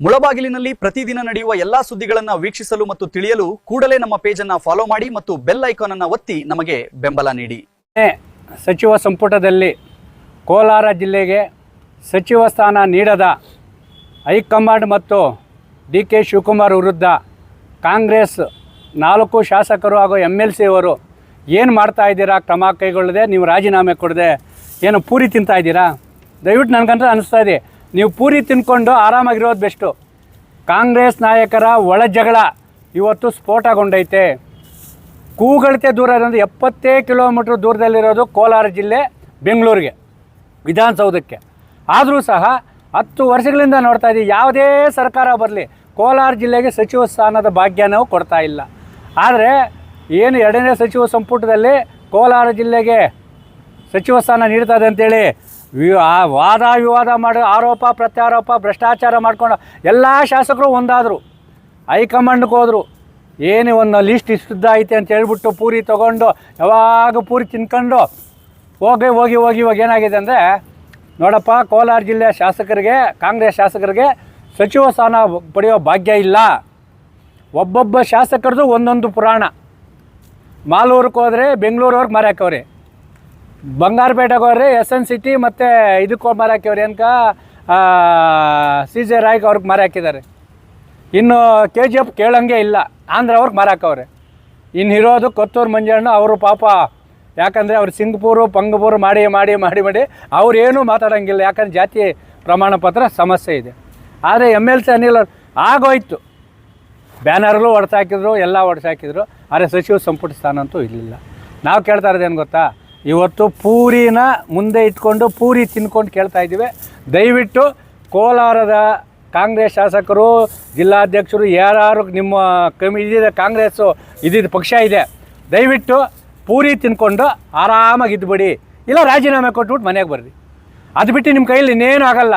ಮುಳಬಾಗಿಲಿನಲ್ಲಿ ಪ್ರತಿದಿನ ನಡೆಯುವ ಎಲ್ಲಾ ಸುದ್ದಿಗಳನ್ನು ವೀಕ್ಷಿಸಲು ಮತ್ತು ತಿಳಿಯಲು ಕೂಡಲೇ ನಮ್ಮ ಪೇಜ್ ಅನ್ನು ಫಾಲೋ ಮಾಡಿ ಮತ್ತು ಬೆಲ್ ಐಕಾನ್ ಅನ್ನು ಒತ್ತಿ ನಮಗೆ ಬೆಂಬಲ ನೀಡಿ. ಸಚಿವ ಸಂಪುಟದಲ್ಲಿ ಕೋಲಾರ ಜಿಲ್ಲೆಗೆ ಸಚಿವ ಸ್ಥಾನ ನೀಡದ ಹೈಕಮಾಂಡ್ ಮತ್ತು DK ಶಿವಕುಮಾರ್ ವಿರುದ್ಧ ಕಾಂಗ್ರೆಸ್ 4 ಶಾಸಕರು ಹಾಗೂ MLC ಅವರು ಏನು ಮಾಡ್ತಾ ಇದ್ದೀರಾ? ಕ್ರಮ ಕೈಗೊಳ್ಳದೆ ನೀವು ರಾಜೀನಾಮೆ ಕೊಡದೆ ಏನು ಪೂರಿ ತಿಂತಾ ಇದ್ದೀರಾ? ದಯವಿಟ್ಟು ನನಗಂತ ಅನಿಸ್ತಾ ಇದೆ, ನೀವು ಪೂರಿ ತಿನ್ಕೊಂಡು ಆರಾಮಾಗಿರೋದು ಬೆಸ್ಟು. ಕಾಂಗ್ರೆಸ್ ನಾಯಕರ ಒಳ ಜಗಳ ಇವತ್ತು ಸ್ಫೋಟಗೊಂಡೈತೆ. ಕೂಗಳತೆ ದೂರ ಇರೋದು 70 ಕಿಲೋಮೀಟ್ರ್ ದೂರದಲ್ಲಿರೋದು ಕೋಲಾರ ಜಿಲ್ಲೆ ಬೆಂಗಳೂರಿಗೆ ವಿಧಾನಸೌಧಕ್ಕೆ. ಆದರೂ ಸಹ 10 ವರ್ಷಗಳಿಂದ ನೋಡ್ತಾ ಇದ್ದೀವಿ, ಯಾವುದೇ ಸರ್ಕಾರ ಬರಲಿ ಕೋಲಾರ ಜಿಲ್ಲೆಗೆ ಸಚಿವ ಸ್ಥಾನದ ಭಾಗ್ಯನೂ ಕೊಡ್ತಾ ಇಲ್ಲ. ಆದರೆ ಏನು 2ನೇ ಸಚಿವ ಸಂಪುಟದಲ್ಲಿ ಕೋಲಾರ ಜಿಲ್ಲೆಗೆ ಸಚಿವ ಸ್ಥಾನ ನೀಡ್ತದೆ ಅಂತೇಳಿ ವಾದ ವಿವಾದ ಮಾಡಿ ಆರೋಪ ಪ್ರತ್ಯಾರೋಪ ಭ್ರಷ್ಟಾಚಾರ ಮಾಡ್ಕೊಂಡು ಎಲ್ಲ ಶಾಸಕರು ಒಂದಾದರು, ಹೈಕಮಾಂಡ್ಗೆ ಹೋದರು. ಏನು ಒಂದು ಲಿಸ್ಟ್ ಇಷ್ಟುದ್ದ ಐತೆ ಅಂತ ಹೇಳ್ಬಿಟ್ಟು ಪೂರಿ ತೊಗೊಂಡು ಯಾವಾಗ ಪೂರಿ ತಿನ್ಕೊಂಡು ಹೋಗಿ ಏನಾಗಿದೆ ಅಂದರೆ, ನೋಡಪ್ಪ, ಕೋಲಾರ ಜಿಲ್ಲೆಯ ಶಾಸಕರಿಗೆ, ಕಾಂಗ್ರೆಸ್ ಶಾಸಕರಿಗೆ ಸಚಿವ ಸ್ಥಾನ ಪಡೆಯೋ ಭಾಗ್ಯ ಇಲ್ಲ. ಒಬ್ಬೊಬ್ಬ ಶಾಸಕರದು ಒಂದೊಂದು ಪುರಾಣ. ಮಾಲೂರಿಗೆ ಹೋದರೆ ಬೆಂಗಳೂರವ್ರಿಗೆ ಮಾರಾಕವ್ರೆ, ಬಂಗಾರಪೇಟೆಗೆ ಹೋದರೆ SN ಸಿಟಿ ಮತ್ತು ಇದಕ್ಕೆ ಮಾರಾಕಿವ್ರೆ, ಏನಕ CJ ರಾಯ್ಗೆ ಅವ್ರಿಗೆ ಮಾರಾಕಿದ್ದಾರೆ. ಇನ್ನು KGF ಕೇಳಂಗೆ ಇಲ್ಲ, ಆಂಧ್ರವ್ರಿಗೆ ಮಾರಾಕವ್ರೆ. ಇನ್ನು ಇರೋದು ಕೊತ್ತೂರು ಮಂಜಣ್ಣ ಅವರು ಪಾಪ, ಯಾಕಂದರೆ ಅವ್ರು ಸಿಂಗಪೂರು ಪಂಗಪೂರು ಮಾಡಿ ಅವ್ರೇನೂ ಮಾತಾಡೋಂಗಿಲ್ಲ, ಯಾಕಂದ್ರೆ ಜಾತಿ ಪ್ರಮಾಣ ಪತ್ರ ಸಮಸ್ಯೆ ಇದೆ. ಆದರೆ MLC ಅನಿಲ್ ಆಗೋಯ್ತು, ಬ್ಯಾನರ್ಗಳು ಹೊಡೆಸಾಕಿದ್ರು, ಎಲ್ಲ ಹೊಡೆಸಾಕಿದ್ರು. ಆದರೆ ಸಚಿವ ಸಂಪುಟ ಸ್ಥಾನ ಅಂತೂ ಇರಲಿಲ್ಲ. ನಾವು ಕೇಳ್ತಾ ಇರೋದೇನು ಗೊತ್ತಾ, ಇವತ್ತು ಪೂರಿನ ಮುಂದೆ ಇಟ್ಕೊಂಡು ಪೂರಿ ತಿನ್ಕೊಂಡು ಕೇಳ್ತಾ ಇದ್ದೀವಿ. ದಯವಿಟ್ಟು ಕೋಲಾರದ ಕಾಂಗ್ರೆಸ್ ಶಾಸಕರು, ಜಿಲ್ಲಾಧ್ಯಕ್ಷರು, ಯಾರು ನಿಮ್ಮ ಇದಿದೆ, ಕಾಂಗ್ರೆಸ್ಸು ಇದ್ದಿದ್ದು ಪಕ್ಷ ಇದೆ, ದಯವಿಟ್ಟು ಪೂರಿ ತಿನ್ಕೊಂಡು ಆರಾಮಾಗಿದ್ದುಬಿಡಿ, ಇಲ್ಲ ರಾಜೀನಾಮೆ ಕೊಟ್ಬಿಟ್ಟು ಮನೆಗೆ ಬರ್ರಿ. ಅದು ಬಿಟ್ಟು ನಿಮ್ಮ ಕೈಯಲ್ಲಿ ಇನ್ನೇನು ಆಗಲ್ಲ.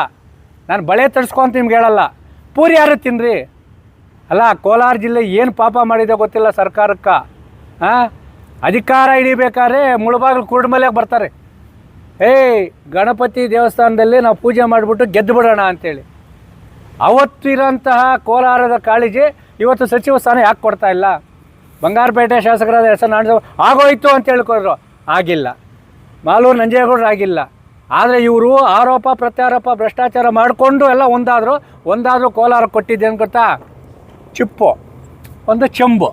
ನಾನು ಬಳೆ ತರಿಸ್ಕೊಂತ ನಿಮ್ಗೆ ಹೇಳಲ್ಲ, ಪೂರಿ ಯಾರು ತಿನ್ನಿರಿ. ಅಲ್ಲ, ಕೋಲಾರ ಜಿಲ್ಲೆ ಏನು ಪಾಪ ಮಾಡಿದೆ ಗೊತ್ತಿಲ್ಲ ಸರ್ಕಾರಕ್ಕೆ. ಅಧಿಕಾರ ಹಿಡಿಬೇಕಾದ್ರೆ ಮುಳಬಾಗಿಲು ಕುರುಡ್ಮಲೆಗೆ ಬರ್ತಾರೆ, ಗಣಪತಿ ದೇವಸ್ಥಾನದಲ್ಲಿ ನಾವು ಪೂಜೆ ಮಾಡಿಬಿಟ್ಟು ಗೆದ್ದು ಬಿಡೋಣ ಅಂಥೇಳಿ. ಅವತ್ತಿರೋಂತಹ ಕೋಲಾರದ ಕಾಳಜಿ ಇವತ್ತು ಸಚಿವ ಸ್ಥಾನ ಯಾಕೆ ಕೊಡ್ತಾ ಇಲ್ಲ? ಬಂಗಾರಪೇಟೆ ಶಾಸಕರಾದ SN ಆಗೋಯ್ತು ಅಂತ ಹೇಳ್ಕೊಂಡ್ರು, ಆಗಿಲ್ಲ. ಮಾಲೂರು ನಂಜೇಗೌಡರು ಆಗಿಲ್ಲ. ಆದರೆ ಇವರು ಆರೋಪ ಪ್ರತ್ಯಾರೋಪ ಭ್ರಷ್ಟಾಚಾರ ಮಾಡಿಕೊಂಡು ಎಲ್ಲ ಒಂದಾದರೂ ಕೋಲಾರ ಕೊಟ್ಟಿದ್ದೇನು ಗೊತ್ತಾ? ಚಿಪ್ಪು, ಒಂದು ಚೆಂಬು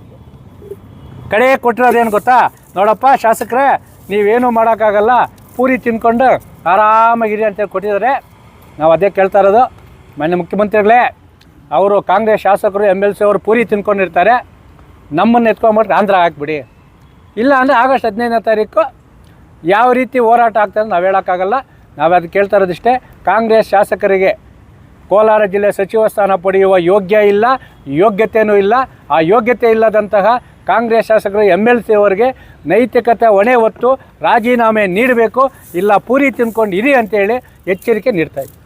ಕಡೆ ಕೊಟ್ಟಿರೋದೇನು ಗೊತ್ತಾ? ನೋಡಪ್ಪ ಶಾಸಕರೇ, ನೀವೇನು ಮಾಡೋಕ್ಕಾಗಲ್ಲ, ಪೂರಿ ತಿನ್ಕೊಂಡು ಆರಾಮಾಗಿರಿ ಅಂತೇಳಿ ಕೊಟ್ಟಿದ್ದಾರೆ. ನಾವು ಅದೇ ಕೇಳ್ತಾ ಇರೋದು. ಮಾನ್ಯ ಮುಖ್ಯಮಂತ್ರಿಗಳೇ, ಅವರು ಕಾಂಗ್ರೆಸ್ ಶಾಸಕರು MLC ಅವರು ಪೂರಿ ತಿನ್ಕೊಂಡಿರ್ತಾರೆ, ನಮ್ಮನ್ನು ಎತ್ಕೊಂಡ್ಬಿಟ್ಟು ಆಂಧ್ರ ಹಾಕ್ಬಿಡಿ. ಇಲ್ಲ ಅಂದರೆ ಆಗಸ್ಟ್ 15ನೇ ತಾರೀಕು ಯಾವ ರೀತಿ ಹೋರಾಟ ಆಗ್ತದೆ ನಾವು ಹೇಳೋಕ್ಕಾಗಲ್ಲ. ನಾವು ಅದು ಕೇಳ್ತಾ ಇರೋದಿಷ್ಟೇ, ಕಾಂಗ್ರೆಸ್ ಶಾಸಕರಿಗೆ ಕೋಲಾರ ಜಿಲ್ಲೆ ಸಚಿವ ಸ್ಥಾನ ಪಡೆಯುವ ಯೋಗ್ಯತೆಯೂ ಇಲ್ಲ. ಆ ಯೋಗ್ಯತೆ ಇಲ್ಲದಂತಹ ಕಾಂಗ್ರೆಸ್ ಶಾಸಕರು MLC ಅವರಿಗೆ ನೈತಿಕತೆ ಹೊಣೆ ಹೊತ್ತು ರಾಜೀನಾಮೆ ನೀಡಬೇಕು, ಇಲ್ಲ ಪೂರಿ ತಿನ್ಕೊಂಡು ಇರಿ ಅಂತೇಳಿ ಎಚ್ಚರಿಕೆ ನೀಡ್ತಾಯಿದ್ವಿ.